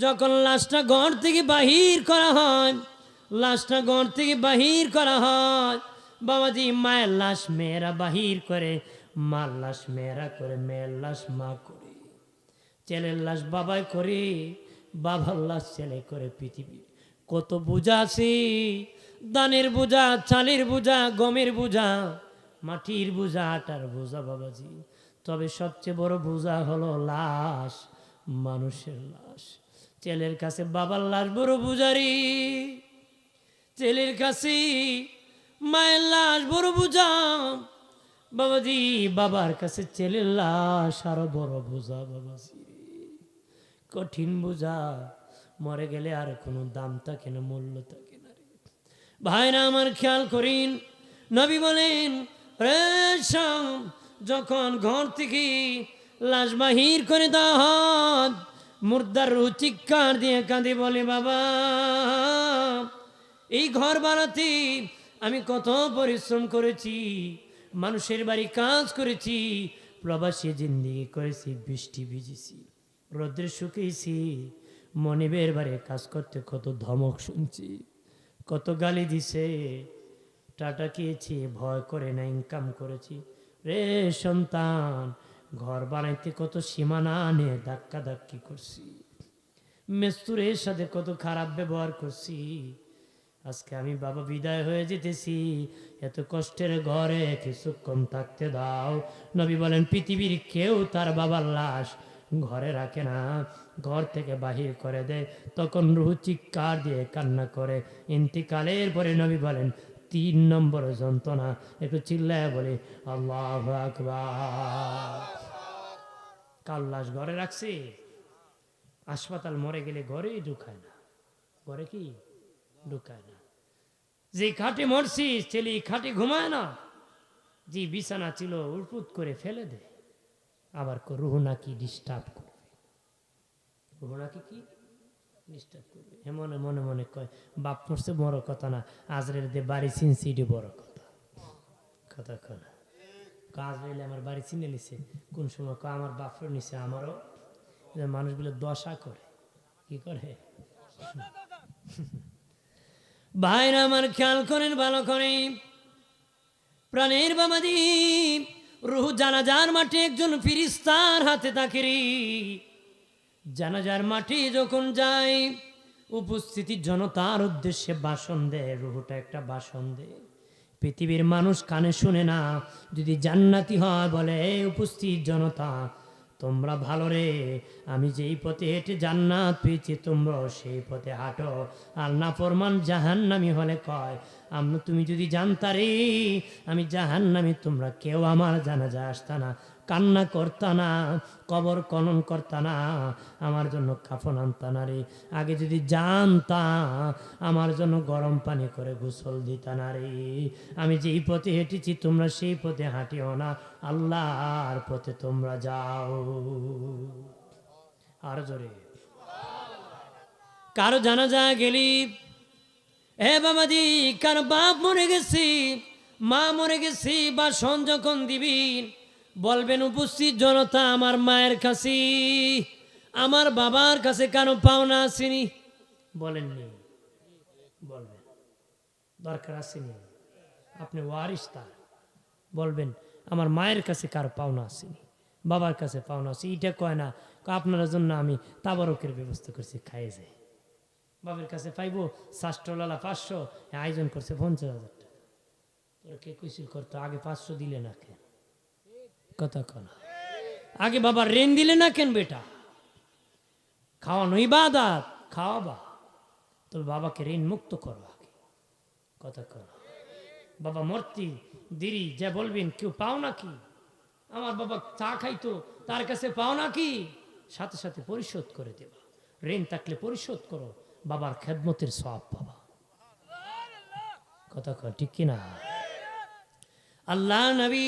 যখন লাশটা ঘর থেকে বাহির করা হয়, লাশটা ঘর থেকে বাহির করা হয়, বাবাজি মায়ের লাশ মেয়েরা বাহির করে, মার লাশ মেয়েরা করে, মেয়ের লাশ মা করে, ছেলের লাশ বাবাই করে, বাবার লাশ ছেলে করে। পৃথিবী কত বোঝা আছে, দানের বোঝা, চালের বোঝা, গমের বোঝা, মাটির বোঝা, আটার বোঝা বাবাজি। তবে সবচেয়ে বড় বোঝা হলো লাশ, মানুষের লাশ। ছেলের কাছে বাবার লাশ বড় বোঝারি, ছেলের কাছে মায়ের লাশ বড় বোঝা বাবাজি, বাবার কাছে ছেলের লাশ আরো বড় বোঝা বাবাজি, কঠিন বোঝা। মরে গেলে আর কোনো দাম থাকে না, মূল্য থাকে না রে ভাইরা আমার। খেয়াল করিন, নবী বলেন রেশম যখন ঘর থেকে লাশ বাহির করে দেওয়া হয়, মুর্দার রূহ চিৎকার দিয়ে কাঁদে, বলে বাবা এই ঘর বানাতে আমি কত পরিশ্রম করেছি, মানুষের বাড়ি কাজ করেছি, প্রবাসী জিন্দিগি করেছি, বৃষ্টি ভিজেছি, রোদ্রে শুকিয়েছি, মনিবের বাড়ি কাজ করতে কত ধমক শুনছি, কত গালি দিছে, টাটা খেয়েছি, ভয় করে না ইনকাম করেছি। রে সন্তান, ঘর বানাইতে কত সীমানা নিয়ে ধাক্কা ধাক্কি করছি, মেস্তুরের সাথে কত খারাপ ব্যবহার করছি। আজকে আমি বাবা বিদায় হয়ে যেতেছি, এত কষ্টের ঘরে কিছুক্ষণ থাকতে দাও। নবী বলেন পৃথিবীর কেউ তার বাবার লাশ ঘরে রাখে না, ঘর থেকে বাহির করে দেয়, তখন রুহ চিৎকার দিয়ে কান্না করে। ইন্তিকালের পরে নবী বলেন 3 নম্বর যন্ত্রণা, একটু চিল্লায় বলে আল্লাহু আকবার। কার লাশ ঘরে রাখছি? হাসপাতাল মরে গেলে ঘরেই ঢুকায় না, ঘরে কি ঢুকায় না। যে খাটে মরছি ছেলে খাটে ঘুমায় না, যে বিছানা ছিল উল্পুত করে ফেলে দেয়। আবার রুহ নাকি ডিস্টার্ব করবে, রুহ নাকি কি ডিস্টার্ব করবে। মনে মনে মনে কয় বাপ মরছে বড় কথা না, আজরের দে বাড়ি চিনছি এটি বড় কথা। কথা কয় না, আজরাইলে আমার বাড়ি চিনে নিছে, কোন সময় কয় আমার বাপরে নিছে, আমারও। মানুষগুলো দশা করে, কি করে ভাইরা আমার খেয়াল করেন ভালো করে, প্রাণের বাবাজি রুহ জানাজার মাঠে একজন ফিরিস্তার হাতে থাকে রে। জানাজার মাঠে যখন যায়, উপস্থিতি জনতার উদ্দেশ্যে ভাষণ দেয়, রুহটা একটা ভাষণ দেয়। পৃথিবীর মানুষ কানে শুনে না, যদি জান্নাতি হয় বলে উপস্থিত জনতা তোমরা ভালো রে, আমি যেই পথে হেঁটে জান্নাত পেয়েছি তোমরাও সেই পথে হাঁটো। আর নাফরমান জাহান্নামী হলে কয় তুমি যদি জানতা রে আমি জাহান্নামী, তোমরা কেউ আমার জানাজা আসতা না, কান্না করতা না, কবর খনন করতা না, আমার জন্য কাফন আনতা না রে। আগে যদি জানতা আমার জন্য গরম পানি করে গোসল দিতা না রে। আমি যেই পথে হেঁটেছি তোমরা সেই পথে হাঁটিও না, আল্লাহর পথে তোমরা যাও। আর জোরে কারো জানাজা গেলি, হে বাবাজি কারো বাপ মরে গেছি, মা মরে গেছি, বা সন যখন দিবি বলবেন উপস্থিত জনতা আমার মায়ের কাছে, আমার বাবার কাছে কারো পাওনা আসেনি, বলেননি? বলবেন দরকার আসেনি, আপনি ওয়ারিস তার, বলবেন আমার মায়ের কাছে কারো পাওনা আসেনি, বাবার কাছে পাওনা আছে। এটা কয় না আপনার জন্য আমি তাবারকের ব্যবস্থা করছি, খাইয়ে যায়। বাবার কাছে পাইবো শাস্ত্রলালা 500, আয়োজন করছে 50,000 টাকা। তোরা কে কুশিল করতো, আগে 500 দিলে না কেন? কথা কনা, আগে বাবার ঋণ দিলে না কেন? বেটা খাওয়ানো ইবাদত, খাওয়াবা, তবে বাবাকে ঋণ মুক্ত করো আগে। কথা কনা, বাবা মূর্তি দিরি যা বলবেন কেউ পাও নাকি? আমার বাবা চা খাইতো, তার কাছে পাও নাকি? সাথে সাথে পরিশোধ করে দেবা, ঋণ থাকলে পরিশোধ করো, বাবার খেদমতের সওয়াব পাবা। কথা কয় ঠিক কিনা? আল্লাহ নবী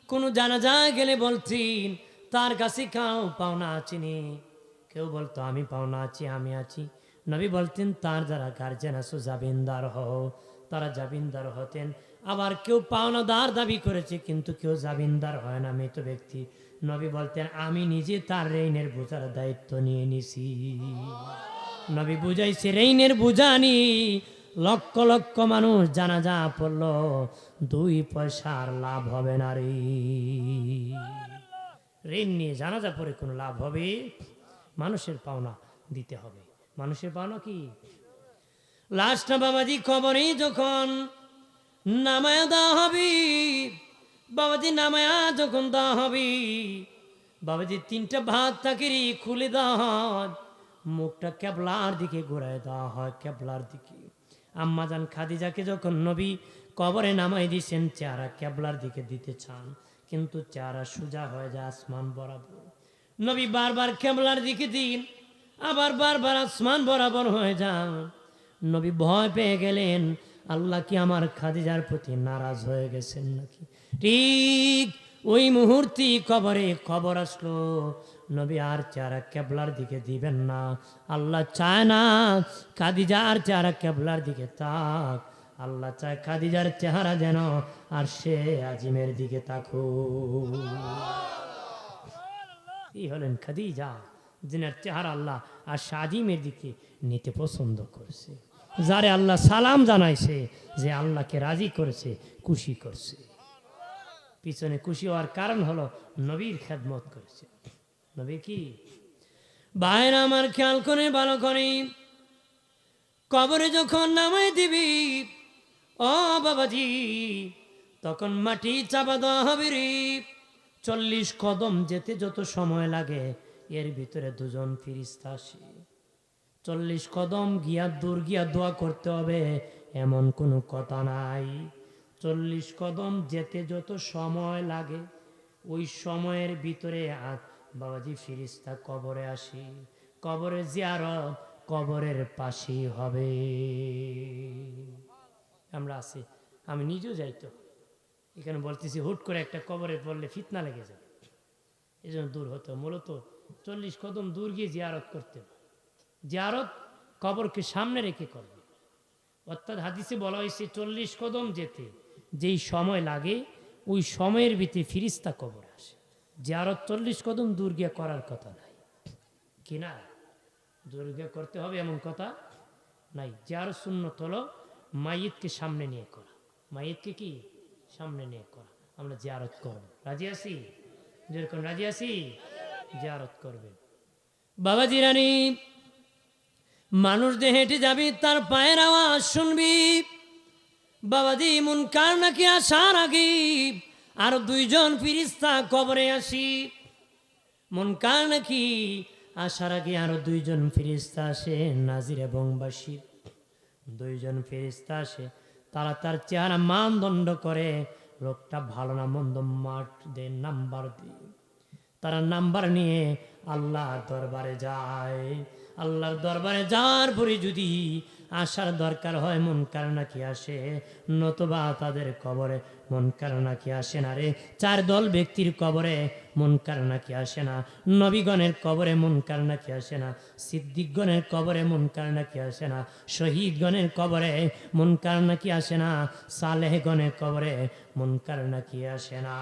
কোন জানাজা গেলে বলছেন তার কাছে কাউ পাওনা আছেনি, কেউ বলতো আমি পাওনা আছি, আমি আছি। নবী বলতেন তার যারা গার্জেন আছো জামিনদার হও, তারা জামিনদার হতেন। আবার কেউ পাওনাদার দাবি করেছে কিন্তু কেউ জামিনদার হয় না, মৃত ব্যক্তি নবী বলতেন আমি নিজে তার ঋণের বোঝার দায়িত্ব নিয়ে নিছি। নবী বুঝাইছে ঋণের বুঝানি লক্ষ লক্ষ মানুষ জানাজা পড়ল, 2 পয়সার লাভ হবে না রে। ঋণ নিয়ে জানাজা পড়ে কোনো লাভ হবে? মানুষের পাওনা দিতে হবে। মানুষের পাওনা কি? লাশটা বাবাজি কবরে যখন নামায়া দেওয়া হবে, বাবাজি নামায়া যখন দেওয়া হবে, বাবাজি 3টা ভাত তাকে খুলে দেওয়া হয়, মুখটা কেবলার দিকে ঘুরায় দেওয়া হয়, কেবলার দিকে। আম্মাজান খাদিজাকে যখন নবী কবরে নামাই দিয়েছেন, চেহারা কেবলার দিকে দিতে চান, কিন্তু চেহারা সোজা হয়ে যায় আসমান বরাবর। নবী বারবার কেবলার দিকে দিন, আবার বারবার আসমান বরাবর হয়ে যান। নবী ভয় পেয়ে গেলেন, আল্লাহ কি আমার খাদিজার প্রতি নারাজ হয়ে গেছেন নাকি? ঠিক ওই মুহূর্তে কবরে খবর আসলো, নবী আর চেহারা কেবলার দিকে দিবেন না। আল্লাহ চায় না খাদিজার চেহারা কেবলার দিকে তাক, আল্লাহ চায় খাদিজার চেহারা যেন আর সে আজিমের দিকে তাকো। এই হলেন খাদিজা, যিনার চেহারা আল্লাহ আর আজিমের দিকে নিতে পছন্দ করছে, যারে আল্লাহ সালাম জানাইছে, যে আল্লাহকে রাজি করেছে, খুশি করছে। পিছনে খুশি হওয়ার কারণ হলো নবীর খেদমত করেছে। নবী কি বাইরে আমার খেয়াল করে ভালো করে, কবরে যখন নামাই দিবি ও বাবাজি, তখন মাটি চাপা দেওয়া হবে রে। 40 কদম যেতে যত সময় লাগে, এর ভিতরে 2 জন ফেরেশতা আসে। 40 কদম গিয়া দূর গিয়া দোয়া করতে হবে এমন কোনো কথা নাই। 40 কদম যেতে যত সময় লাগে, ওই সময়ের ভিতরে বাবাজি ফেরেশতা কবরে আসি, কবরে জিয়ারত কবরের পাশেই হবে। আমরা আছি, আমি নিজেও যাইতো, এখানে বলতেছি হুট করে একটা কবরে পড়লে ফিতনা লেগে যাবে, এই জন্য দূর হতো। মূলত 40 কদম দূর গিয়ে জিয়ারত করতে হবে। জিয়ারত কবরকে সামনে রেখে করবে, অর্থাৎ হাদিসে বলা হয়েছে 40 কদম যেতে যেই সময় লাগে, ওই সময়ের ভিতরে ফেরেশতা কবরে আসে। জিয়ারত 40 কদম দূর গিয়ে করার কথা নাই, কিনা দূর গিয়ে করতে হবে এমন কথা নাই। জিয়ারত সুন্নত হলো মাইয়িতকে সামনে নিয়ে করা, মাইয়িতকে কি সামনে নিয়ে করা। আমরা জিয়ারত করব, রাজি আছি? যেরকম রাজি আছি, জিয়ারত করবেন। বাবাজি রানী মানুষ দিয়ে হেঁটে যাবি, তার পায়ের আওয়াজ শুনবি। বাবাজি মুনকার নাকি আসার আগে আর 2 জন ফেরেশতা কবরে আসি। মুনকার নাকি আসার আগে আরো 2 জন ফেরেশতা আসে, নাজির এবং বাশির। 2 জন ফেরেশতা আসে, তারা তার চেহারা মানদণ্ড করে, লোকটা ভালো না মন্দ, মাঠ দে নাম্বার দিয়ে তারা নাম্বার নিয়ে আল্লাহর দরবারে যায়। আল্লাহর দরবারে যাওয়ার পরে যদি আসার দরকার হয়, মুনকার নাকি আসে, নতুবা তাদের কবরে মুনকার নাকি আসে না রে। 4 দল ব্যক্তির কবরে মুনকার নাকি আসে না। নবীগণের কবরে মুনকার নাকি আসে না, সিদ্দিকগণের কবরে মুনকার নাকি আসে না, শহীদগণের কবরে মুনকার নাকি আসে না, সালেহগণের কবরে মুনকার নাকি আসে না।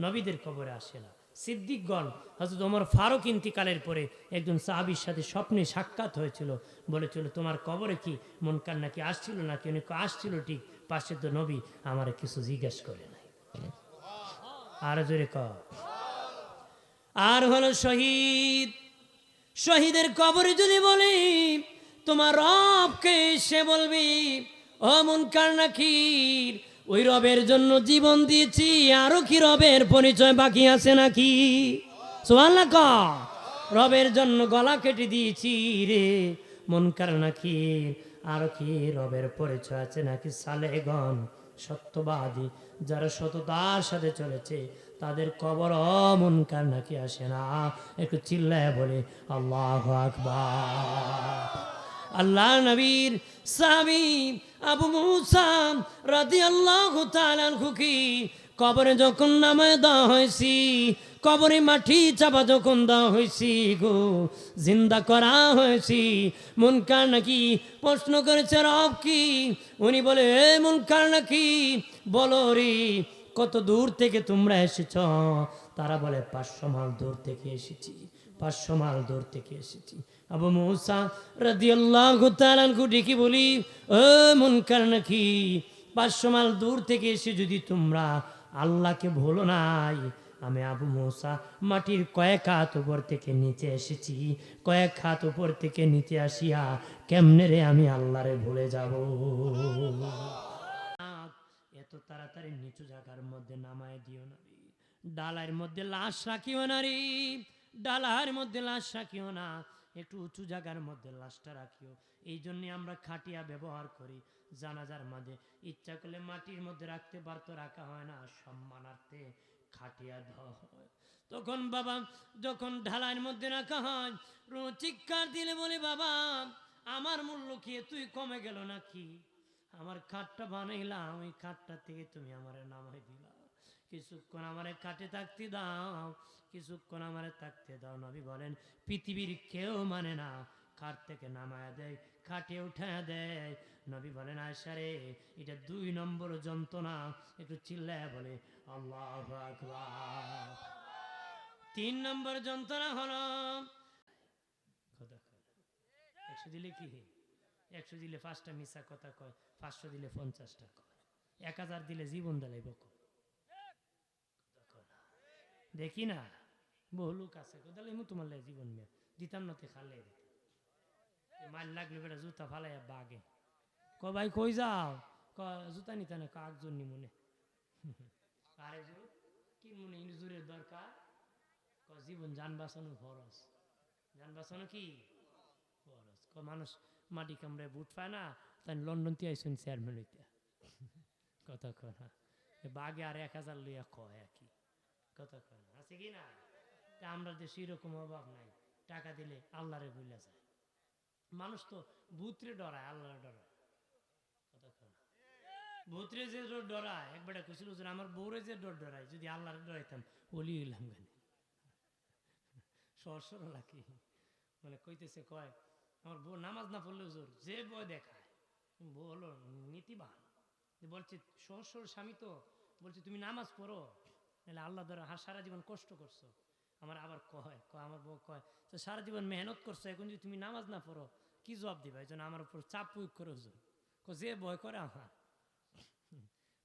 নবীদের কবরে আসে না। সিদ্দিকগণ, হযরত ওমর ফারুক ইন্তিকালের পরে একজন সাহাবীর সাথে স্বপ্নে সাক্ষাৎ হয়েছিল, বলেছিল তোমার কবরে কি মুনকার নাকি আসছিল নাকি? উনি আসছিল ঠিক, পাশে তো নবী, আমার কিছু জিজ্ঞেস করে নাই। আর জোরে ক। আর হলো শহীদ, শহীদের কবরে যদি বলি তোমার রবকে, সে বলবি ও মুনকার নাকির, ওই রবের জন্য জীবন দিয়েছি, আরো কি রবের পরিচয় বাকি আছে নাকি? সুবহানাল্লাহ ক। রবের জন্য গলা কেটে দিয়েছি রে মুনকার নাকির, আরো কি রবের পরিচয় আছে নাকি? সালেহগণ, সত্যবাদী, যারা সততার সাথে চলেছে, তাদের কবর মুনকার নাকি আসে না। একটু চিল্লায় বলে আল্লাহু আকবার। আল্লাহ নবীর সাহাবী আবু মুসা রাদিয়াল্লাহু তাআলা আনহু কি কবরে যখন নামায় দেওয়া হয়েছি, কবরে মাটি চাপা যখন দেওয়া হয়েছি গো, জিন্দা করা হয়েছি, মুনকার নাকি প্রশ্ন করেছে রব কি? উনি বলে এ মুনকার নাকি বলো রে, কত দূর থেকে তোমরা এসেছ? তারা বলে 500 মাইল দূর থেকে এসেছি, 500 মাইল দূর থেকে এসেছি। আবু মুসা রাদিয়াল্লাহু তাআলা আনহু ডেকে বলি, ও মুনকার নাকির, 500 মাইল দূর থেকে এসে যদি তোমরা আল্লাহকে ভুলো নাই, আমি আবু মুসা মাটির কয়েক হাত উপর থেকে নিচে এসেছি, কয়েক হাত উপর থেকে নিচে আসিয়া কেমনে রে আমি আল্লাহরে ভুলে যাব? এত তাড়াতাড়ি নিচু জায়গার মধ্যে নামায় দিও না রে, ডালার মধ্যে লাশ রাখিও না রে, ডালার মধ্যে লাশ রাখিও না, একটু উঁচু জায়গার মধ্যে লাশটা রাখিও। এই জন্যে আমরা খাটিয়া ব্যবহার করি জানাজার মাঝে। ইচ্ছা করলে মাটির মধ্যে রাখতে পারতো, রাখা হয় না, সম্মানার্থে খাটিয়া দেওয়া হয়। তখন বাবা যখন ঢালাইয়ের মধ্যে রাখা হয়, চিৎকার দিলে বলে, বাবা আমার মূল্য খেয়ে তুই কমে গেল নাকি? আমার খাটটা বানাইলাম, ওই খাটটা থেকে তুমি আমারে নামাই দিলা, কিছুক্ষণ আমারে খাটে থাকতে দাও, কিছুক্ষণ আমারে থাকতে দাও। নবী বলেন পৃথিবীর কেউ মানে না, খাট থেকে নামায়া দেয়, খাটে উঠায়া দেয়। নবী বলেন আয়েশা রে, এটা 2 নম্বর যন্ত্রণা। একটু চিল্লায়া বলে আল্লাহু আকবার। 3 নম্বর যন্ত্রণা হলো 100 দিলে কি, 100 দিলে 5টা মিশা কথা কয়, 500 দিলে 50টা কয়, 1000 দিলে জীবন দিলাইব। দেখি না বহু লোক আছে, কোথালে তোমার লাই জীবন মেয়ে দিতাম না, তে খালে মাল লাগলো বেটা জুতা ফালাইয়া বাগে। ক ভাই কই যাও? ক জুতা নিতে না, কাকজন নি মনে আরে কি মনে ইনজুরের দরকার? ক জীবন যান বাঁচানো খরচ, যান বাঁচানো কি খরচ। ক মানুষ মাটি কামড়ে বুট পায় না, তাই লন্ডন তে আইসুন চেয়ারম্যান হইতে কথা কয় না, বাগে আর 1000 লইয়া কয় আর কি কথা কয় না, আছে কি না? আমরা দেশে এরকম অভাব নাই, টাকা দিলে আল্লাহরে ভুলে যায়। মানুষ তো ভূতরে ডরায়, আল্লাহরে ডরায় কথা কয় না। ভূতরে যে ডরায়, একবার কইছিল যে আমার বউরে যে ডরায়, যদি আল্লাহরে ডরাইতাম ওলি হইলাম গানে সরসর লাকি মানে কইতেছে, কয় আমার বউ নামাজ না পড়লেও জোর, যে বই দেখায়। বউ হলো নীতিবান, বলছে সহজ সরল স্বামী তো, বলছে তুমি নামাজ পড়ো, নাহলে আল্লাহ ধরে সারা জীবন কষ্ট করছো। আমার আবার কয় আমার বউ কয়, তো সারা জীবন মেহনত করছো, এখন যদি তুমি নামাজ না পড়ো কি জবাব দিবা? এই জন্য আমার উপর চাপ প্রয়োগ করে হুজুর, যে ভয় করে আমার।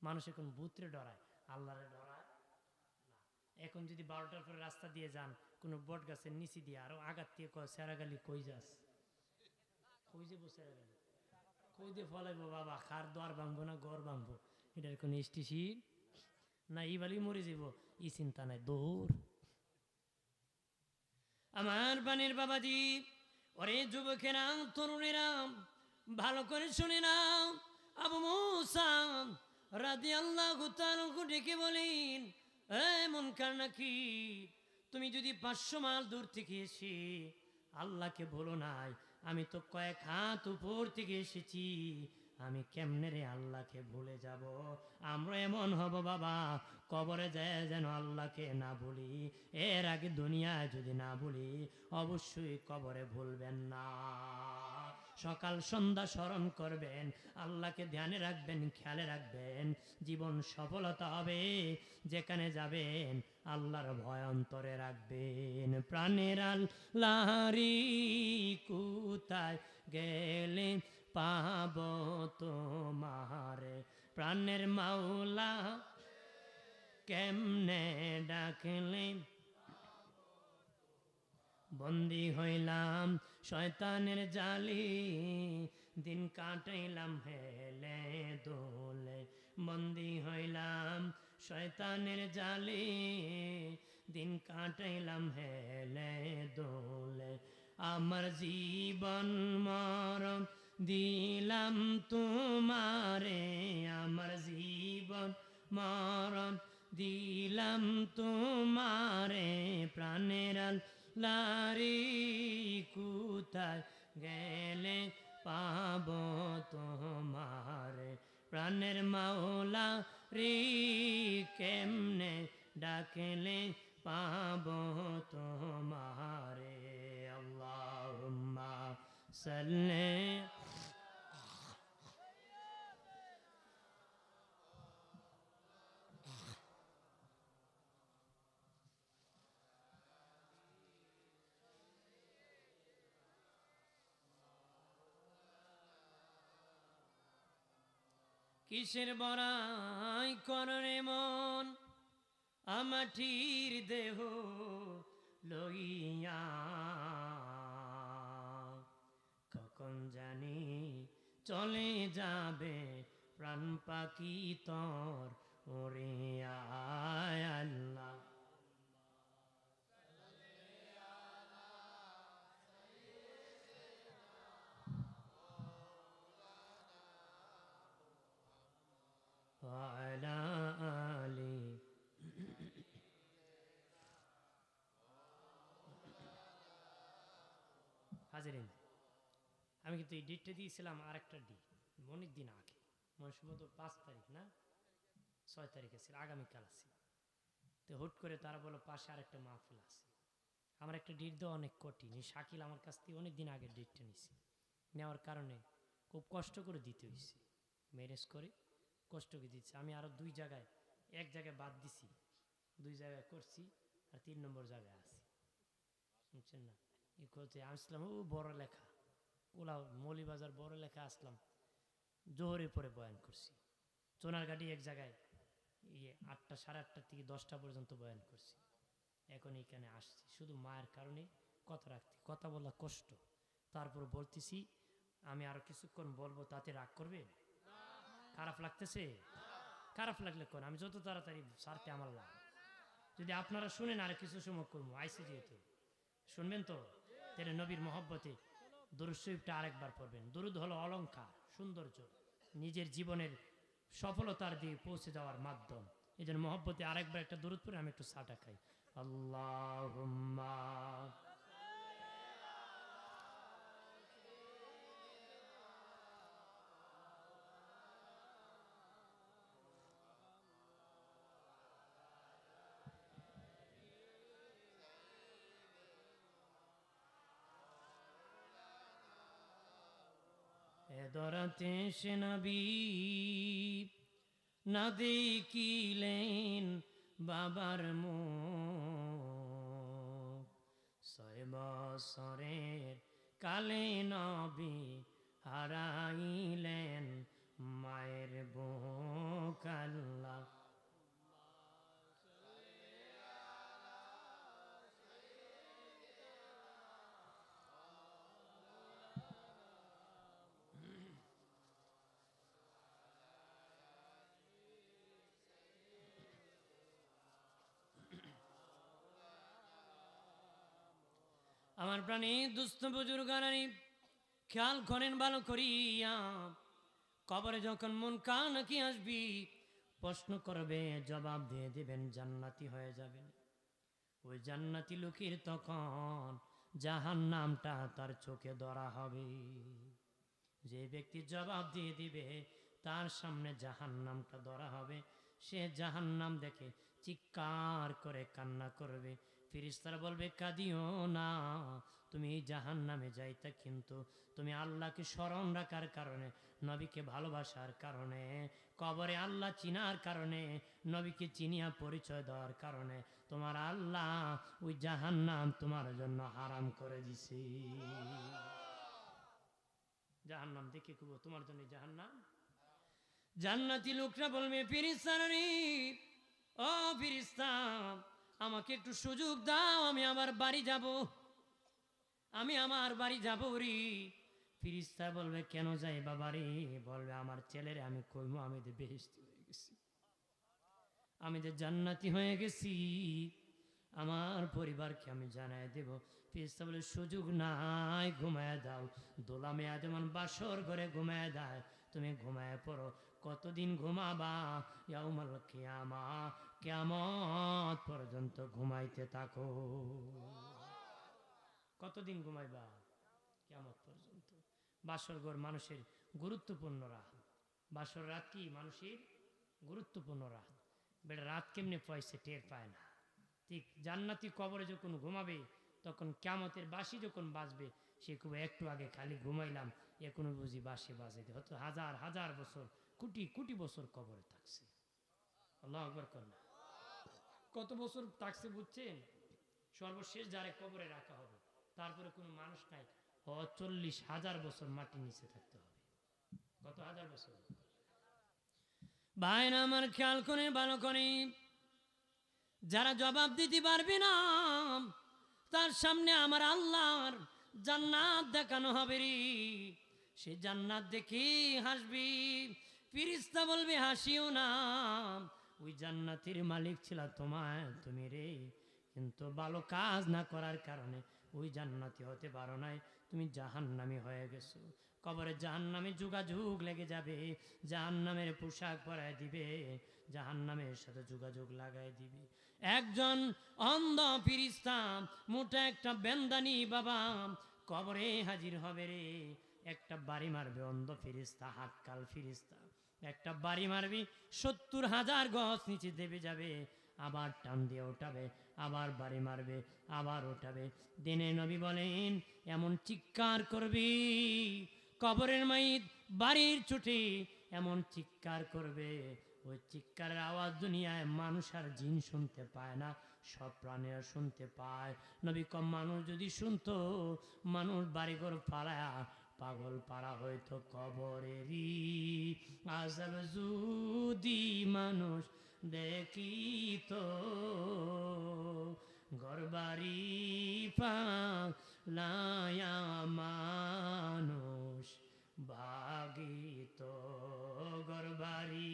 মানুষ এখন ভূতরে ডরায়, আল্লাহরে ডরায় না। এখন যদি 12টার পরে রাস্তা দিয়ে যান, কোনো বট গাছের নিচে দিয়ে আরো আঘাত দিয়ে কয় সেরাগালি কই যাস, কই যাবো সেরাগালি, কই দিয়ে ফলাইবো বাবা, খার দোয়ার ভাঙবো না ঘর ভাঙবো, এটার কোনো স্টেশন না, এই বালি মরে যাব, ই চিন্তা নাই, দৌড়। আমার বানের বাবাজি, ওরে যুবকেরা তরুণেরা ভালো করে শুনে নাও, আবু মুসা রাদিয়াল্লাহু তাআলা ডেকে বলেন, এ মুনকার নাকির, তুমি যদি 500 মাইল দূর থেকে এসে আল্লাহকে বলো নাই, আমি তো কয়েক হাত উপর থেকে এসেছি, আমি কেমনে রে আল্লাহকে ভুলে যাব? আমরা এমন হব বাবা, কবরে যায় যেন আল্লাহকে না ভুলি, এর আগে দুনিয়ায় যদি না ভুলি, অবশ্যই কবরে ভুলবেন না। সকাল সন্ধ্যা স্মরণ করবেন, আল্লাহকে ধ্যানে রাখবেন, খেয়ালে রাখবেন, জীবন সফলতা হবে। যেখানে যাবেন আল্লাহর ভয় অন্তরে রাখবেন। প্রাণের আল্লাহরি কোথায় গেলে পাব তোমারে, প্রাণের মাওলা কেমনে ডাকলে, বন্দি হইলাম শয়তানের জালি, দিন কাটাইলাম হেলে দোলে, বন্দি হইলাম শয়তানের জালি, দিন কাটাইলাম হেলে দোলে, আমার জীবন মরণ দিলাম তোমারে, আমার জীবন মরণ দিলাম তোমারে, প্রাণের আল্লাহরি কোথায় গেলে পাব তোমারে, প্রাণের মাওলা রে কেমনে ডাকলে পাব তোমারে। আল্লাহুম্মা সাল্লি কিসের বড়াই করনে মন আমাটির দেহ লইয়া কখন জানি চলে যাবে প্রাণ পাখি তোর ওরে আয় আল্লাহ وعلى آله হাজিরিন আমি কিন্তু এই ডেটটা দিয়েছিলাম আরেকটা ডেট অনেক দিন আগে মনে সম্ভবত 5 তারিখ না 6 তারিখে ছিল আগামীকাল আছে তো হুট করে তারা বললো পাশে আরেকটা মাহফিল আছে আমার একটা ডেট দেওয়া অনেক কঠিন এই শাকিল আমার কাছ থেকে অনেক দিন আগে ডেটটা নিছে নেওয়ার কারণে খুব কষ্ট করে দিতে হয়েছে ম্যারেজ করে কষ্ট করে দিচ্ছে আমি আরও 2 জায়গায় এক জায়গায় বাদ দিছি 2 জায়গায় করছি আর 3 নম্বর জায়গায় আছি বুঝছেন না ই করতে আসলাম ও বড় লেখা ওলা মৌলিবাজার বড় লেখা আসলাম জোহরে পরে বয়ান করছি চোনারঘাটি এক জায়গায় 8টা সাড়ে 8টার থেকে 10টা পর্যন্ত বয়ান করছি এখন এইখানে আসছি শুধু মায়ের কারণে কথা বলা কষ্ট তারপর বলতেছি আমি আরও কিছুক্ষণ বলবো তাতে রাগ করবে খারাপ লাগতেছে খারাপ লাগলে কোন আমি যত তাড়াতাড়ি সারতে আমার লাভ যদি আপনারা শুনেন আর কিছু সময় করবো আইসি যেহেতু শুনবেন তো তাহলে নবীর মহব্বতে দরুদ শরীফটা আরেকবার পড়বেন দরুদ হলো অলংকার সৌন্দর্য নিজের জীবনের সফলতার দিকে পৌঁছে যাওয়ার মাধ্যম এই জন্য মহব্বতে আরেকবার একটা দরুদ পড়ে আমি একটু চাটা খাই আল্লাহুম্মা দরাতে সে নবী না দেখিলেন বাবার মুখ 6 বছরের কালে নবী হারাইলেন মায়ের বুক আল্লাহ আমার প্রাণী দুস্থ বুজুর্গানি খেয়াল করেন ভালো করিয়া কবরে যখন মন কানাকি আসবি প্রশ্ন করবে জবাব দিয়ে দিবেন জান্নাতি হয়ে যাবেন ওই জান্নাতি লোকের তখন জাহান্নামটা তার চোখে ধরা হবে যে ব্যক্তি জবাব দিয়ে দিবে তার সামনে জাহান্নামটা ধরা হবে সে জাহান্নাম দেখে চিৎকার করে কান্না করবে ফেরেশতারা বলবে কাঁদিও না তুমি জাহান্নামে যাইতা কিন্তু তুমি আল্লাহকে স্মরণ রাখার কারণে নবীকে ভালোবাসার কারণে কবরে আল্লাহ চিনার কারণে নবীকে চিনিয়া পরিচয় দেওয়ার কারণে তোমার আল্লাহ ওই জাহান্নাম তোমার জন্য হারাম করে দিছে জাহান্নাম দেখে খুব তোমার জন্য জাহান্নাম জান্নাতি লোকরা বলবে ফেরেশতারা ও ফেরেশতা আমাকে একটু সুযোগ দাও আমি আমার বাড়ি যাব রে ফেরেশতা বলবে কেন যাই বাবা রে বলবে আমার ছেলেরে আমি কইমো আমি যে বেহেশতি হয়ে গেছি আমি যে জান্নাতি হয়ে গেছি আমার পরিবারকে আমি জানাই দেব ফেরেশতা বলে সুযোগ নাই ঘুমায় দাও দোলা মেয়া যেমন বাসর ঘরে ঘুমায় দেয় তুমি ঘুমায় পড়ো কতদিন ঘুমাবা ইয়াউমাল কিয়ামা কিয়ামত পর্যন্ত ঘুমাইতে থাকো কতদিন ঘুমাইবা কিয়ামত পর্যন্ত বাসর ঘর মানুষের গুরুত্বপূর্ণ রাত বাসর রাত কি মানুষের গুরুত্বপূর্ণ রাত বেটা রাত কেমনে পয়সা টের পায় না ঠিক জান্নাতি কবরে যখন ঘুমাবে তখন কিয়ামতের বাঁশি যখন বাজবে সে খুব একটু আগে খালি ঘুমাইলাম এখনো বুঝি বাঁশি বাজে হয়তো হাজার হাজার বছর কোটি কোটি বছর কবরে থাকছে আল্লাহু আকবার কন্যা কত বছর থাকছে বুঝছেন সর্বশেষ যারে কবরে রাখা হবে তারপরে কোনো মানুষ নাই 40,000 বছর মাটির নিচে থাকতে হবে কত হাজার বছর ভাইরা আমার খেয়াল করে ভালো করে, যারা জবাব দিতে পারবে না তার সামনে আমার আল্লাহর জান্নাত দেখানো হবে রে। সে জান্নাত দেখে হাসবি, ফিরিস্তা বলবে হাসিও না, ওই জান্নাতের মালিক ছিল তোমায় তুমি রে, কিন্তু ভালো কাজ না করার কারণে ওই জান্নাতি হতে পারো নাই, তুমি জাহান্নামী হয়ে গেছো। কবরে জাহান্নামে যোগাযোগ লেগে যাবে, জাহান্নামের পোশাক পরায় দিবে, জাহান্নামের সাথে যোগাযোগ লাগাই দিবে। একজন অন্ধ ফিরিস্তা মোটা একটা বেন্দানি বাবা কবরে হাজির হবে রে। একটা বাড়ি মারবে অন্ধ ফিরিস্তা, হাক্কাল ফিরিস্তা, একটা বাড়ি মারবি 70,000 গজ নিচে দেবে যাবে, আবার টান দিয়ে ওঠাবে, আবার বাড়ি মারবে, আবার ওঠাবে। দিনে নবী বলেন এমন চিৎকার করবি, কবরের মাইত বাড়ির ছুটি এমন চিৎকার করবে, ওই চিৎকারের আওয়াজ দুনিয়ায় মানুষ আর জিন শুনতে পায় না, সব প্রাণীরা শুনতে পায়। নবী কম মানুষ যদি শুনতো, মানুষ বাড়িঘর পালায়া পাগল পাড়া হয়তো কবরেরই আজাব যদি মানুষ দেখিত, ঘরবাড়ি পালায়া মানুষ ভাগিত, ঘরবাড়ি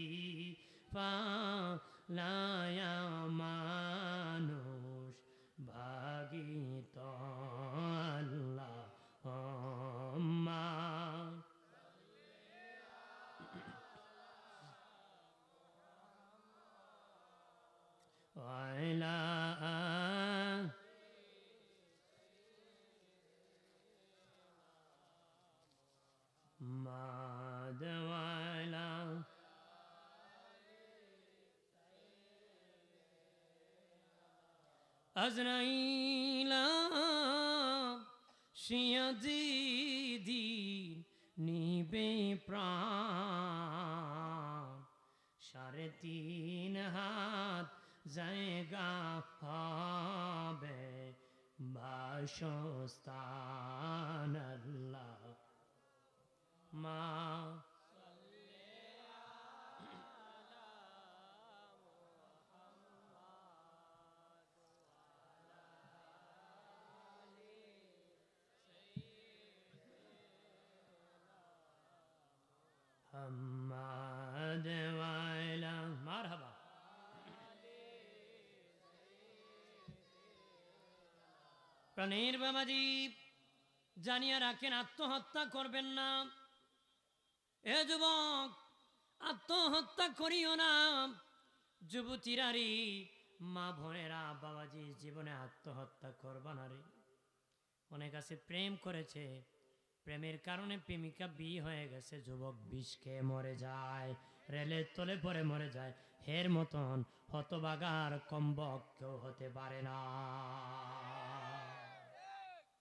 পালায়া মানুষ ভাগিত। আল্লাহ ওয়াইলা মাদওয়ালা আজরাইলা শিয়াজিদি নিবে প্রাণ, 3.5 হাত জায়গা হবে বাসস্থান। আল্লাহ মা হাম্মাদ ওয়াইলা মারহাবা। প্রাণের বাবাজি জানিয়া রাখেন, আত্মহত্যা করবেন না। এ যুবক আত্মহত্যা করিও না। যুবতীরা রে, মা বোনেরা, বাবাজি জীবনে আত্মহত্যা করবা না রে। অনেক আছে প্রেম করেছে, প্রেমের কারণে প্রেমিকা বিয়ে হয়ে গেছে, যুবক বিষ খেয়ে মরে যায়, রেলের তলে পরে মরে যায়। হের মতন হতবাগার কম্বক কেউ হতে পারে না।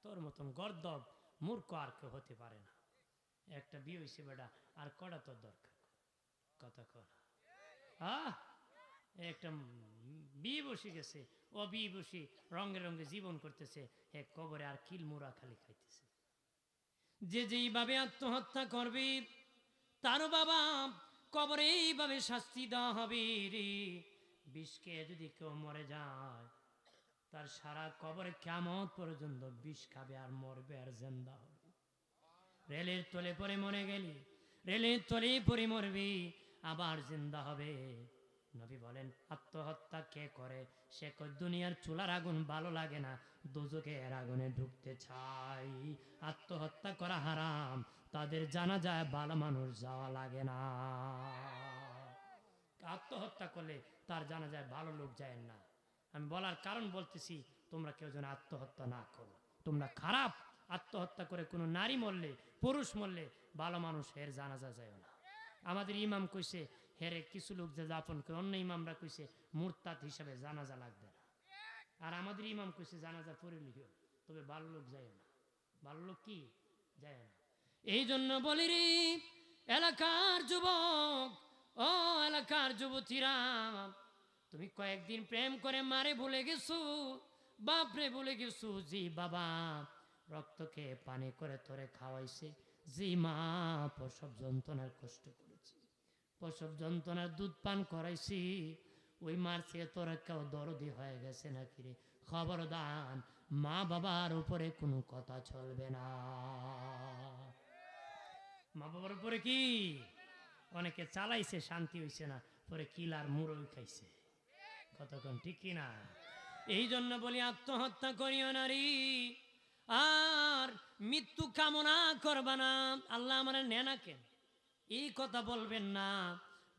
তোর মতন গর্দব মূর্খ আর কেউ হতে পারে না। একটা বিয়ে হয়েছে বেটা, আর কটা তোর দরকার? কথা কর। একটা বিয়ে বসে গেছে, ও বিয়ে বসে রঙে রঙে জীবন করতেছে, হে কবরে আর কিল মুড়া খালি খাইতেছে। যে যেইভাবে আত্মহত্যা করবে তারও বাবা কবরে এইভাবে শাস্তি দেওয়া হবে রে। বিষকে যদি কেউ মরে যায়, তার সারা কবরে কিয়ামত পর্যন্ত বিষ খাবে আর মরবে আর জিন্দা হবে। রেলের তলে পরে মরে গেলি, রেলের তলে পরে মরবি, আবার জিন্দা হবে। নবী বলেন আত্মহত্যা কে করে, সে দুনিয়ার চুলার আগুন ভালো লাগে না, দোজখের আগুনে ঢুকতে চাই। আত্মহত্যা করা হারাম, তাদের জানা যায় ভালো মানুষ যাওয়া লাগে না। আত্মহত্যা করলে তার জানা যায় ভালো লোক যায় না। আমি বলার কারণ বলতেছি, তোমরা কেউ যেন আত্মহত্যা না করো। তোমরা খারাপ। আত্মহত্যা করে কোনো নারী মরলে, পুরুষ মরলে ভালো মানুষ এর জানাজা যায় না। আমাদের ইমাম কইছে হেরে কিছু লোক যে যাপন করে, অন্য ইমামরা কইছে মুরতাদ হিসাবে জানাজা লাগবে না। আর আমাদের ইমাম কইছে জানাজা পড়ে লিখিও, তবে ভালো লোক যায় না। ভালো লোক কি যায় না। এই জন্য বলি রে এলাকার যুবক, ও এলাকার যুবতীরা, তুমি কয়েকদিন প্রেম করে মারে ভুলে গেছো, বাপরে ভুলে গেছো। জি বাবা রক্তকে পানি করে তোরে খাওয়াইছে, জি মা প্রসব যন্ত্রণার কষ্ট করেছে, প্রসব যন্ত্রণার দুধ পান করাইছি, ওই মার চেয়ে তোরা কেউ দরদি হয়ে গেছে নাকি রে? খবরদার, মা বাবার উপরে কোনো কথা চলবে না। মা বাবার উপরে কি অনেকে চালাইছে, শান্তি হইছে না, পরে কিলার মুড়ই খাইছে। কতক্ষণ ঠিক কিনা? এই জন্য বলি আত্মহত্যা করিও নারী, আর মৃত্যু কামনা করবা না। আল্লাহ আমার নেনা কেন এই কথা বলবেন না,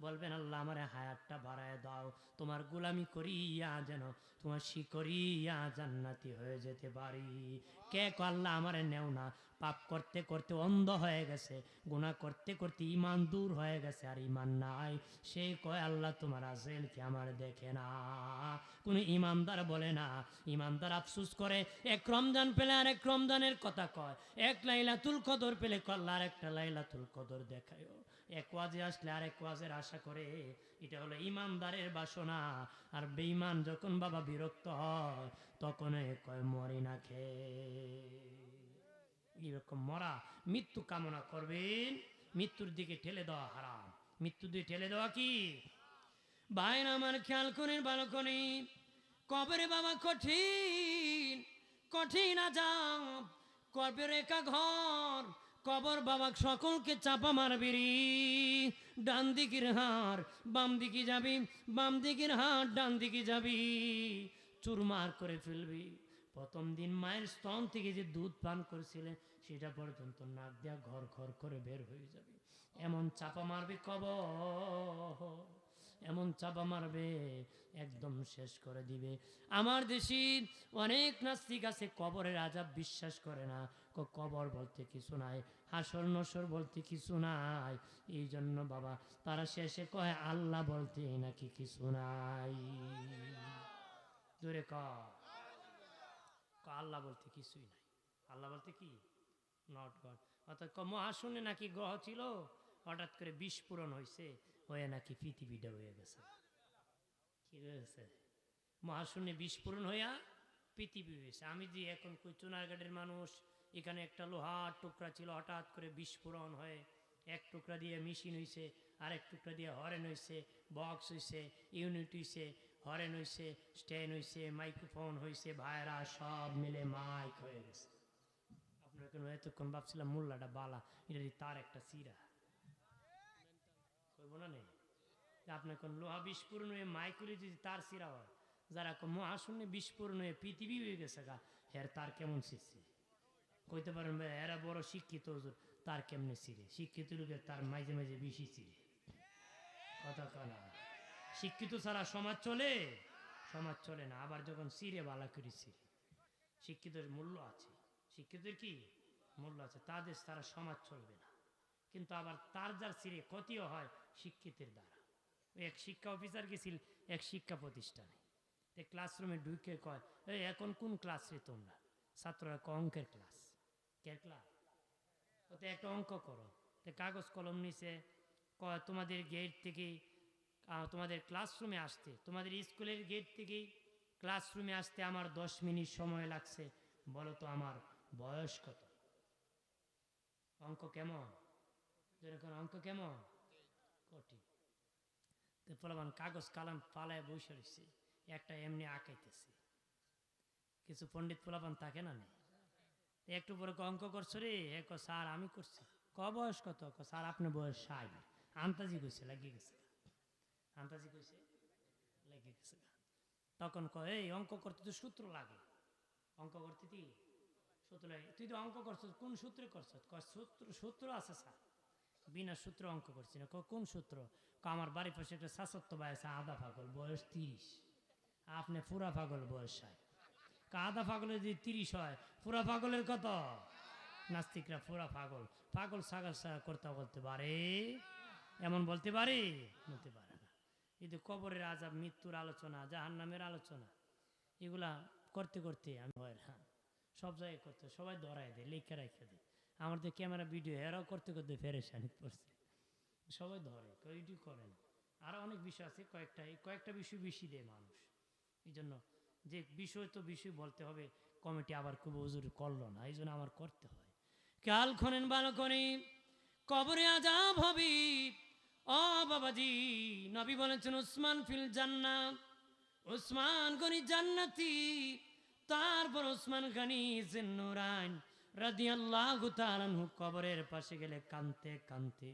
বলবেন আল্লাহ আমার হায়াতটা বাড়ায় দাও, তোমার গোলামি করিয়া যেন তোমার শিকরিয়া জান্নাতি হয়ে যেতে পারি। কে আল্লাহ আমার নেও না, পাপ করতে করতে অন্ধ হয়ে গেছে, গুনাহ করতে করতে ইমান দূর হয়ে গেছে, আর ইমান নাই, সে কয় আল্লাহ তোমার আজেল কি আমার দেখে না? কোন ইমানদার বলে না। ইমানদার আফসুস করে, এক রমজান পেলে আর এক রমজানের কথা কয়, এক লাইলাতুল কদর পেলে কল্লা আর একটা লাইলাতুল কদর দেখায়, এক ওয়াজে আসলে আর এক ওয়াজের আশা করে। এটা হলো ইমানদারের বাসনা। আর বেঈমান যখন বাবা বিরক্ত হয় তখন কয় মরি না খেয়ে। এরকম মরা, মৃত্যু কামনা করবেন, মৃত্যুর দিকে ঠেলে দেওয়া হারাম। মৃত্যুর দিকে ঠেলে দেওয়া কি? ভাইরা আমার খেয়াল করেন ভালো করে, কবরে বাবা কঠিন, কঠিন আযাব, কবর একা ঘর, কবর বাবা সকলকে চাপা মারবি রে। ডান দিকের হাড় বাম দিকে যাবি, বাম দিকের হাড় ডান দিকে যাবি, চুরমার করে ফেলবি। প্রথম দিন মায়ের স্তন থেকে যে দুধ পান করেছিলেন সেটা পর্যন্ত নাক দিয়া ঘর ঘর করে বের হয়ে যাবে। এমন চাপা মারবে কবর, এমন চাপা মারবে একদম শেষ করে দিবে। আমার দেশে অনেক নাস্তিক আছে কবরের আযাব বিশ্বাস করে না, কবর বলতে কিছু নাই, হাসর নসর বলতে কিছু নাই। এই জন্য বাবা তারা শেষে কয় আল্লাহ বলতে নাকি কিছু নাই। জোরে আল্লাহ বলতে কিছুই নাই। আল্লাহ বলতে কি? Not god. অর্থাৎ মহাশূন্যে নাকি গ্রহ ছিল, হঠাৎ করে বিস্ফোরণ হয়েছে, হয়ে নাকি পৃথিবীটা হয়ে গেছে। কি হয়েছে? মহাশূন্যে বিস্ফোরণ হইয়া পৃথিবী হয়েছে। আমি যে এখন কই চুনারঘাটের মানুষ, এখানে একটা লোহার টুকরা ছিল, হঠাৎ করে বিস্ফোরণ হয়ে এক টুকরা দিয়ে মেশিন হয়েছে, আরেক টুকরা দিয়ে হরেন হয়েছে, বক্স হয়েছে, ইউনিট হয়েছে, হরেন হয়েছে, স্ট্যান্ড হয়েছে, মাইক্রোফোন হয়েছে, ভাইরা সব মিলে মাইক হয়ে গেছে। আপনার কেন এতক্ষণ ভাবছিলাম মোল্লাটা বালা, এটা তার একটা সিরা কইব না নেই। আপনার কোন লোহা বিস্ফোরণ হয়ে মাইকুরি যদি তার সিরা হয়, যারা মহাশূন্যে বিস্ফোরণ হয়ে পৃথিবী হয়ে গেছে গা, হের তার কেমন শিখছে? কইতে পারেন ভাই এরা বড় শিক্ষিত, তার কেমনে ছিঁড়ে? শিক্ষিত লোকের তার মাঝে মাঝে বেশি ছিঁড়ে। কথা কানা, শিক্ষিত ছাড়া সমাজ চলে? সমাজ চলে না। আবার যখন ছিঁড়ে বালা করে ছিঁড়ে। শিক্ষিতের মূল্য আছে, শিক্ষিতের কি মূল্য আছে, তাদের তারা সমাজ চলবে না। কিন্তু আবার তার যার ছিঁড়ে ক্ষতিও হয় শিক্ষিতের দ্বারা। এক শিক্ষা অফিসার গেছিল এক শিক্ষা প্রতিষ্ঠানে, ক্লাসরুমে ঢুকে কয়, এই এখন কোন ক্লাস রে তোমরা? ছাত্ররা অঙ্কের ক্লাস। কে ক্লাস? ওতে একটা অঙ্ক করো। কাগজ কলম নিছে, কয় তোমাদের গেট থেকে তোমাদের ক্লাসরুমে আসতে, তোমাদের স্কুলের গেট থেকে ক্লাসরুমে আসতে আমার 10 মিনিট সময় লাগছে, বলো তো আমার বয়স কত? অঙ্ক কেমন? যেরকম অঙ্ক কেমন কঠিন। তো ফলাফল কাগজ কালাম পালায় বসে রয়েছে, একটা এমনি আঁকাইতেছে। কিছু পণ্ডিত ফলাফান থাকে না নেই, একটু পরে অঙ্ক করছো রে, স্যার আমি করছি। বয়স কত? স্যার আপনার বয়স 60। আন্তাজি কইছে, লাগিয়ে গেছে। আন্তাজি কইছে, লেগে গেছে। তখন এই অঙ্ক করতে তো সূত্র লাগে, অঙ্ক করতে কি সূত্র লাগে? তুই তো অঙ্ক করছো, কোন সূত্রে করছো? সূত্র সূত্র আছে স্যার, বিনা সূত্র অঙ্ক করছি না। কোন সূত্র? আমার বাড়ির পাশে একটা শাসত্ব ভাই আছে, আধা পাগল, বয়স 30। আপনি পুরা পাগল, বয়স 60। আধা পাগলের যদি 30 হয়, পুরা পাগলের কত? নাস্তিকরা পুরা পাগল। পাগল ছাগল করতে বলতে পারে? এমন বলতে পারে? বলতে পারে না। কিন্তু কবরের আযাব, মৃত্যুর আলোচনা, জাহান্নামের আলোচনা, এগুলা করতে করতে আমি হয় না, সব জায়গায় করতে সবাই ধরাই দেয়, লেখা রেখে দেয়। আমাদের ক্যামেরা ভিডিও এরাও করতে করতে ফেরেশানি পড়ছে, সবাই ধরে এটি করেন। আরও অনেক বিষয় আছে, কয়েকটা বিষয় বেশি দেয় মানুষ। এই জন্য যে বিষয় তো বিষয় বলতে হবে, কমিটি আবার খুব হুজুর করলো না, এই জন্য আমার করতে হয়। খেয়াল করেন ভালো করে, কবরে আযাব হবে, ও বাবাজি, নবী বলেছেন উসমান ফিল জান্নাহ, উসমান গনি জান্নাতি। তারপর উসমান গনি জিন্নুরাইন রাদিয়াল্লাহু তাআলা আনহু কবরের পাশে গেলে কানতে কানতে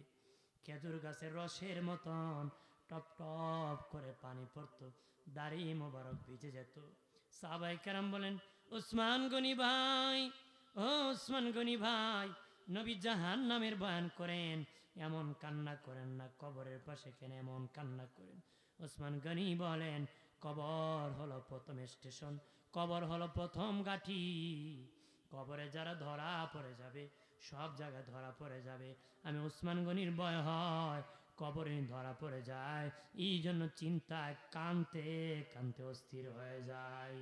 খেজুর গাছের রসের মতন টপ টপ করে পানি পড়তো, দাড়ি মোবারক ভিজে যেত। সাহাবায়ে কেরাম বলেন, উসমান গনি ভাই, ও উসমান গনি ভাই, নবী জাহান্নামের বয়ান করেন, এমন কান্না করেন না, কবরের পাশে কেন এমন কান্না করেন? ওসমান গনি বলেন, কবর হলো প্রথম স্টেশন, কবর হলো প্রথম গাঠি। কবরে যারা ধরা পড়ে যাবে, সব জায়গায় ধরা পড়ে যাবে। আমি ওসমান গনির ভয় হয় কবরে ধরা পড়ে যায়, এই জন্য চিন্তায় কানতে কানতে অস্থির হয়ে যায়।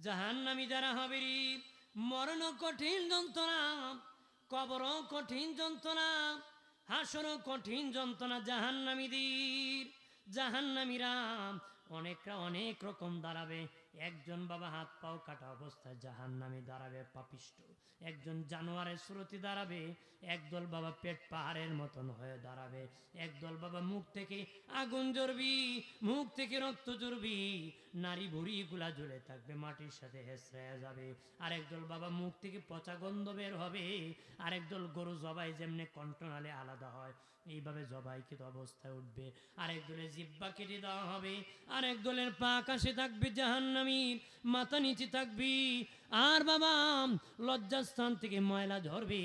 জাহান্নামী যারা হবে রে, মরণ কঠিন যন্ত্রণা, কবরও কঠিন যন্ত্রণা, হাসরও কঠিন যন্ত্রণা জাহান্নামীদের। জাহান্নামীরা অনেকরা অনেক রকম দাঁড়াবে। একজন বাবা হাত পাও কাটা অবস্থায় জাহান্নামী দাঁড়াবে পাপিষ্ট, একজন জানোয়ারের সুরতি দাঁড়াবে, একদল বাবা পেট পাহাড়ের মতন হয়ে দাঁড়াবে, একদল বাবা মুখ থেকে আগুন জ্বরবি, মুখ থেকে রক্ত জ্বরবি, নারী ভুড়িগুলা জ্বলে থাকবে, মাটির সাথে হেসড়ে যাবে। আরেকদল বাবা মুখ থেকে পচা গন্ধ বের হবে, আরেকদল গরু জবাই যেমনি কণ্ঠনালে আলাদা হয় এইভাবে জবাইকৃত অবস্থায় উঠবে। আরেক দলের জিহ্বা কেটে দেওয়া হবে, আরেক দলের পা আকাশে থাকবে জাহান্নামীর, মাথা নিচে থাকবি, আর বাবা লজ্জাস্থান থেকে ময়লা ঝরবে।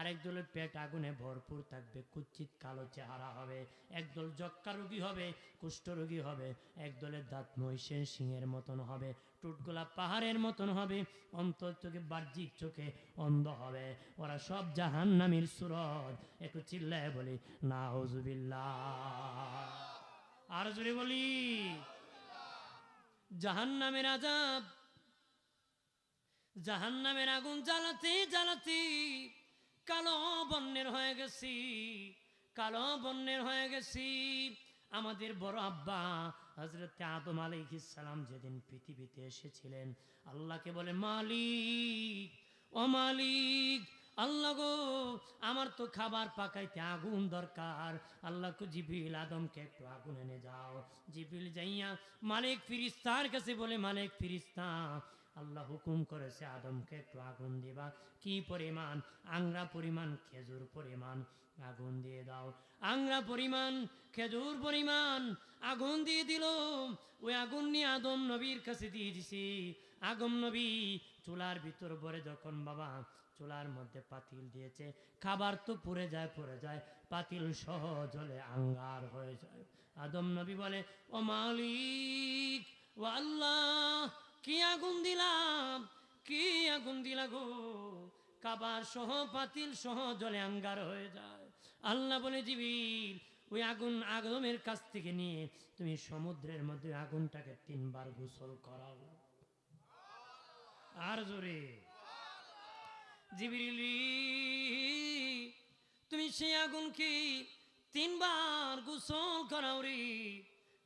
আরেক দলের পেট আগুনে ভরপুর থাকবে, কুচ্ছিত কালো চেহারা হবে। একদল যক্কা রোগী হবে, কুষ্ঠ রোগী হবে, এক দলের দাঁত মহিষের সিংহের মতন হবে, টুটগুলা পাহাড়ের মতন হবে, অন্তর চোখে বাহ্যিক চোখে অন্ধ হবে। ওরা সব জাহান্নামীর সুরত। একটু চিল্লায় বলি নাউজুবিল্লাহ, আর জোরে বলি। জাহান্নামের আযাব, জাহান্নামের আগুন জ্বালাতে জ্বালাতে কালো বর্ণের হয়ে গেছি, কালো বর্ণের হয়ে গেছি। আমাদের বড় আব্বা হযরত আদম আলাইহিস সালাম যেদিন পৃথিবীতে এসেছিলেন, আল্লাহকে বলে মালিক, ও মালিক, আল্লাহ গো, আমার তো খাবার পাকাইতে আগুন দরকার। আল্লাহকে জিবরিল আদমকে একটু আগুন এনে যাও। জিবরিল যাইয়া মালিক ফিরিস্তার কাছে বলে, মালিক ফিরিস্তা, আল্লাহ হুকুম করেছে আদমকে একটু আগুন দিবা। কি পরিমাণ? আংরা পরিমাণ, খেজুর পরিমাণ আগুন দিয়ে দাও। আংরা পরিমাণ, খেজুর পরিমাণ আগুন দিয়ে দিল। ওই আগুন নিয়ে আদম নবীর কাছে দিয়ে দিছি। আদম নবী চুলার ভিতর ভরে যখন বাবা চুলার মধ্যে পাতিল দিয়েছে, খাবার তো পুড়ে যায়, পুড়ে যায়, পাতিল সহ জলে আঙ্গার হয়ে যায়। আদম নবী বলে, ও মালিক, ও আল্লাহ, কি আগুন দিলাম, কি আগুন দিলা গো, খাবার সহ পাতিল সহ জলে আঙ্গার হয়ে যায়। আল্লাহ বলে, জিবরিল, ওই আগুন আদমের কাছ থেকে নিয়ে তুমি সমুদ্রের মধ্যে আগুনটাকে 3 বার গোসল করাও। আর জোরে জিবরিল, তুমি সেই আগুনকে 3 বার গোসল করাও রে।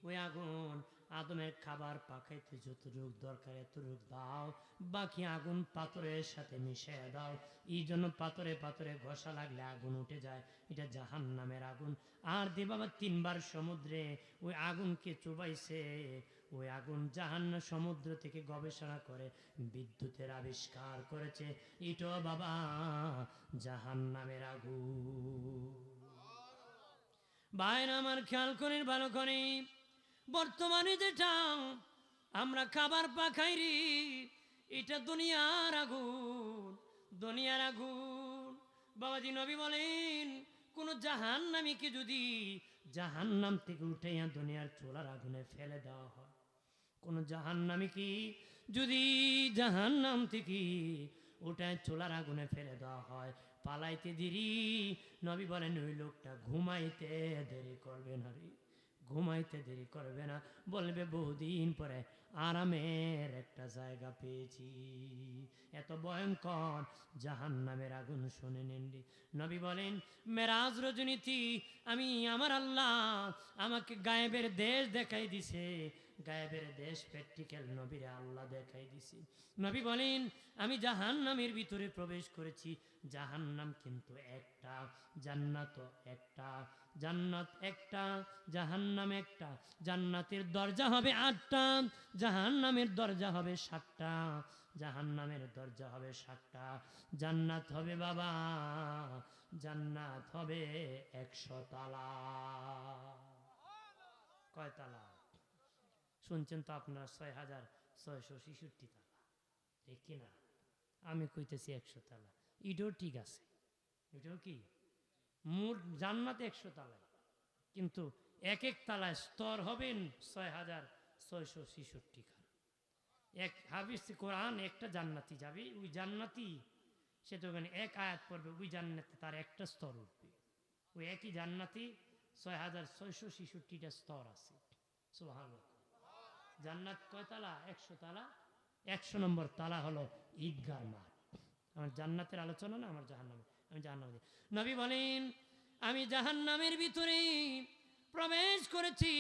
ওই আগুন আদমের খাবার পাকাইতে যতটুক দরকার এতটুক দাও, বাকি আগুন পাথরের সাথে মিশিয়ে দাও। এই জন্য পাথরে পাথরে ঘষা লাগলে আগুন উঠে যায়, এটা জাহান্নামের আগুন। আর দি বাবা 3 বার সমুদ্রে ওই আগুনকে চুবাইছে। ওই আগুন জাহান্নাম সমুদ্র থেকে গবেষণা করে বিদ্যুতের আবিষ্কার করেছে, এটাও বাবা জাহান্নামের আগুন। ভাইরা আমার, খেয়াল করেন ভালো করে, বর্তমানে যেটা আমরা খাবার পাখাই রে, এটা দুনিয়ার আগুন, দুনিয়ার আগুন। বাবাজি নবী বলেন, কোন জাহান্নামীকে যদি জাহান্নাম থেকে উঠাইয়া দুনিয়ার চুলার আগুনে ফেলে দেওয়া হয়, কোন জাহান্নামীকে যদি জাহান্নাম থেকে ওটায় চুলার আগুনে ফেলে দেওয়া হয়, পালাইতে দেরি, নবী বলেন ওই লোকটা ঘুমাইতে দেরি করবে না রে, ঘুমাইতে দেরি করবে না, বলবে বহুদিন পরে আরামের একটা জায়গা পেয়েছি। এত ভয়ঙ্কর জাহান্নামের আগুন শুনে নেন। নবী বলেন, মেরাজ রজনীতি আমি আমার আল্লাহ আমাকে গায়েবের দেশ দেখাই দিছে, গায়েবের দেশ প্র্যাকটিক্যাল নবীরে আল্লাহ দেখাই দিছি। নবী বলেন আমি জাহান্নামের ভিতরে প্রবেশ করেছি, জাহান্নাম কিন্তু একটা, জান্নাত একটা, জান্নাত একটা, জাহান্নাম একটা। জান্নাতের দরজা হবে 8টা, জাহান্নামের দরজা হবে 7টা, জাহান্নামের দরজা হবে 7টা। জান্নাত হবে বাবা, জান্নাত হবে 100 তালা। কয় তালা শুনছেন তো আপনার? 6,666 তালা, ঠিক কিনা? আমি কইতেছি 100 তালা। এটাও ঠিক আছে, এটাও কি মোট জান্নাত 100 তালায়, কিন্তু এক এক তালায় স্তর হবেন 6,666 খান। এক হাফিজ কোরআন একটা জান্নাতি যাবে, ওই জান্নাতি সে তো ওখানে এক আয়াত পড়বে, ওই জান্নাতে তার একটা স্তর উঠবে। ওই একই জান্নাতি 6,666টা স্তর আছে। সুবহানাল্লাহ। জান্নাত কয় তালা? 100 তালা। 100 নম্বর তালা হলো ঈদগার মাঠ। আমার জান্নাতের আলোচনা না, আমার জাহান্নামে, আমি জাহান্নামে। নবী বলেন আমি জাহান্নামের ভিতরে প্রবেশ করেছি,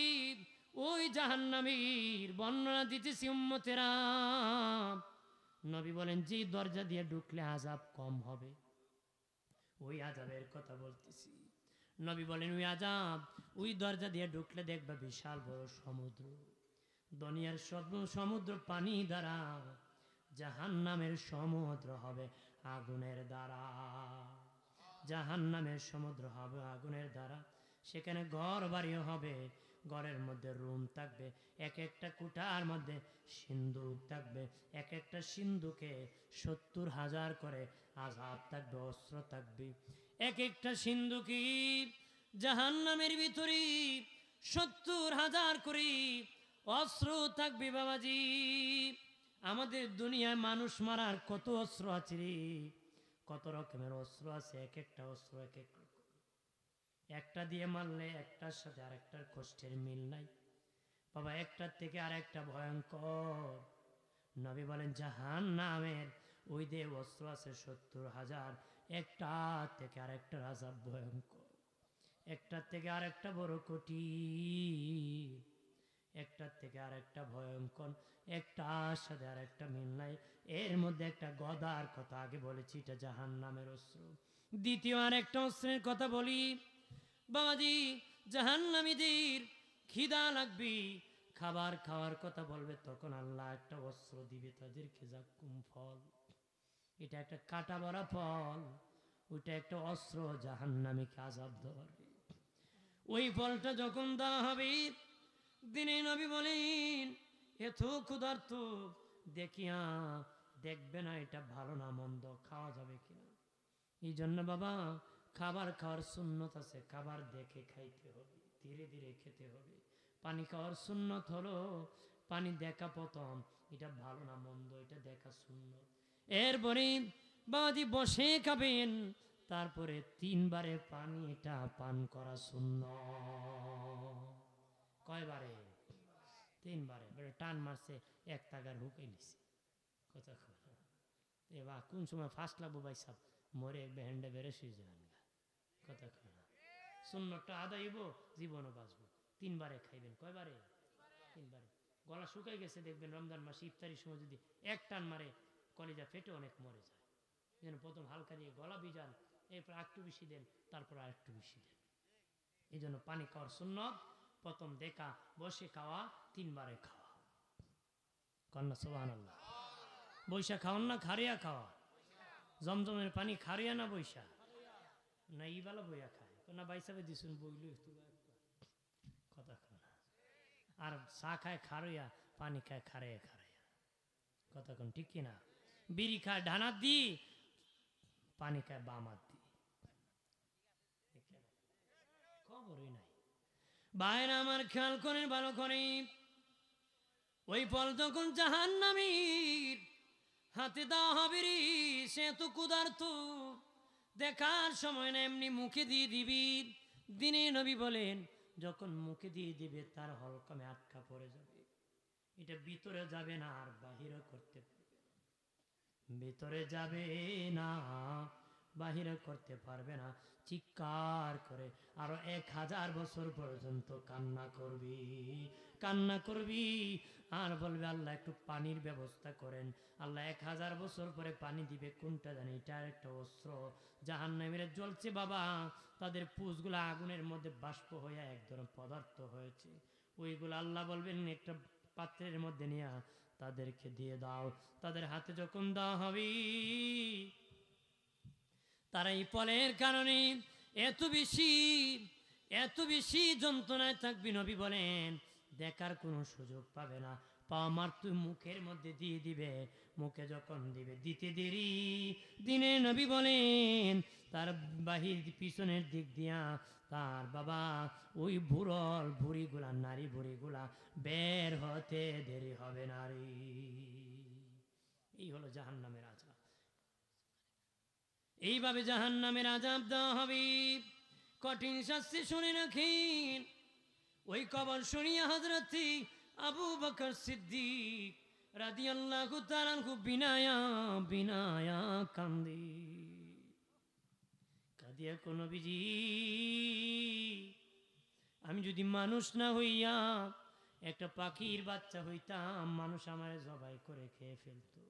ওই জাহান্নামীর বর্ণনা দিতেছি উম্মতেরা। নবী বলেন যে দরজা দিয়ে ঢুকলে আযাব কম হবে, ওই আযাবের কথা বলতেছি। নবী বলেন ওই আযাব, ওই দরজা দিয়ে ঢুকলে দেখবা বিশাল বড় সমুদ্র, দুনিয়ার সব সমুদ্র পানি দ্বারা, জাহান্নামের সমুদ্র হবে আগুনের দ্বারা। জাহান্নামের সমুদ্র হবে আগুনের দ্বারা। সেখানে ঘর বাড়িও হবে, ঘরের মধ্যে রুম থাকবে, এক একটা কুঠার মধ্যে সিন্দুক থাকবে, এক একটা সিন্দুকে 70,000 করে আযাব থাকবে, অস্ত্র থাকবে। এক একটা সিন্দুকি জাহান্নামের ভিতরে 70,000 করে অস্ত্র থাকবে। বাবাজি, আমাদের দুনিয়ায় মানুষ মারার কত অস্ত্র আছে রে, কত রকমের অস্ত্র আছে, এক একটা অস্ত্র এক এক রকম। একটা দিয়ে মারলে একটার সাথে আরেকটার কষ্টের মিল নাই বাবা, একটার থেকে আরেকটা ভয়ঙ্কর। নবী বলেন জাহান্নামের ওই দিয়ে অস্ত্র আছে 70,000, একটা থেকে আরেকটার আযাব ভয়ঙ্কর, একটার থেকে আরেকটা বড় কঠিন, একটার থেকে আরেকটা ভয়ঙ্কর, একটার সাথে আরেকটা মিল নাই। এর মধ্যে একটা গদার কথা আগে বলেছি, এটা জাহান্নামের অস্ত্র। দ্বিতীয় আরেকটা অস্ত্রের কথা বলি বাবাজি, জাহান্নামীদের খিদা লাগবে, খাবার খাওয়ার কথা বলবে, তখন আল্লাহ একটা অস্ত্র দিবে তাদেরকে, যাকুম ফল। এটা একটা কাটা ভরা ফল, ওইটা একটা অস্ত্র জাহান্নামীকে আযাব দেওয়ার। ওই ফলটা যখন দেওয়া হবে, দিনে নবী বলেন এত ক্ষুধার্ত দেখিয়া দেখবে না এটা ভালো না মন্দ, খাওয়া যাবে কিনা। এই জন্য বাবা খাবার খাওয়ার সুন্নত আছে, খাবার দেখে খাইতে হবে, ধীরে ধীরে খেতে হবে। পানি খাওয়ার সুন্নত হলো পানি দেখা প্রথম, এটা ভালো না মন্দ এটা দেখা সুন্নত। এরপরে বাবাজি বসে খাবেন, তারপরে 3 বারে পানি এটা পান করা সুন্নত। কয়বারে? 3 বারে। টান মারছে, এক তাগার হুকে নিছে, কথা এবার কোন সময় ফার্স্ট লাগবো ভাই সাহেব, মরে একবার হ্যান্ডে বেড়ে শুয়ে যাবেন, কথা খারাপ। সুন্নতটা আদায় হইব, জীবনও বাঁচবো। 3 বারে খাইবেন। কয়বারে? 3 বারে। গলা শুকাই গেছে দেখবেন রমজান মাসে ইফতারির সময় যদি এক টান মারে, কলিজা ফেটে অনেক মরে যায়। যেন প্রথম হালকা দিয়ে গলা ভিজান, এরপর আরেকটু বেশি দেন, তারপর আরেকটু বেশি দেন। এই জন্য পানি খাওয়ার সুন্নত প্রথম দেখা, বসে খাওয়া, 3 বারে খাওয়া। কন্যা সুবহানাল্লাহ। বৈশা খাওয়ান না খারিয়া খাওয়া? জমজমের পানি খারিয়া না বৈশা? না ই বেলা বইয়া খায় না, বাইসাবে দিছুন বইল কথা কয় না। আর চা খায় খারইয়া, পানি খায় খারাইয়া খারাইয়া, কথা কোন ঠিক কিনা? বিড়ি খায় ঢানাত দি, পানি খায় বামাত দি, খবরই নাই। বাইরে আমার খেয়াল করেন ভালো করে, ওই ফল যখন জাহান্নামীর হাতে দেওয়া হবে রে, সে তো ক্ষুধার্ত, দেখার সময় না, এমনি মুখে দিয়ে দিবি। দিনে নবী বলেন যখন মুখে দিয়ে দিবে তার হলকমে আটকা পড়ে যাবে, এটা ভিতরে যাবে না আর বাহিরও করতে পারবে না, ভিতরে যাবে না বাহিরে করতে পারবে না, চিৎকার করে আরো 1000 বছর পর্যন্ত কান্না করবি, কান্না করবি আর বলবে আল্লাহ একটু পানির ব্যবস্থা করেন। আল্লাহ 1000 বছর পরে পানি দিবে, কোনটা জানি, এটা একটা অস্ত্র। জাহান্নামীরা জ্বলছে বাবা, তাদের পুষগুলো আগুনের মধ্যে বাষ্প হয়ে এক ধরনের পদার্থ হয়েছে, ওইগুলো আল্লাহ বলবেন একটা পাত্রের মধ্যে নিয়ে তাদেরকে দিয়ে দাও। তাদের হাতে যখন দেওয়া হবে, তারা এই ফলের কারণে এত বেশি এত বেশি যন্ত্রণায় থাকবি, নবী বলেন দেখার কোনো সুযোগ পাবে না। পা মার তুই মুখের মধ্যে দিয়ে দিবে, মুখে যখন দিবে দিতে দেরি দিনে নবী বলেন তার বাহির পিছনের দিক দিয়া তার বাবা ওই বুড়ল বুড়িগুলা, নারী বুড়িগুলা বের হতে দেরি হবে নারী। এই হলো জাহান্নামের আযাব। এইভাবে জাহান্নামের আযাব দেওয়া হবে। কঠিন শাস্তি শুনে রাখেন। ওই কবর শুনিয়া হযরত আবু বকর সিদ্দিক রাদিয়াল্লাহু তাআলা আনহু বিনায়া বিনায়া কান্দে, কাঁদিয়া কোন নবীজি আমি যদি মানুষ না হইয়া একটা পাখির বাচ্চা হইতাম, মানুষ আমারে জবাই করে খেয়ে ফেলতো।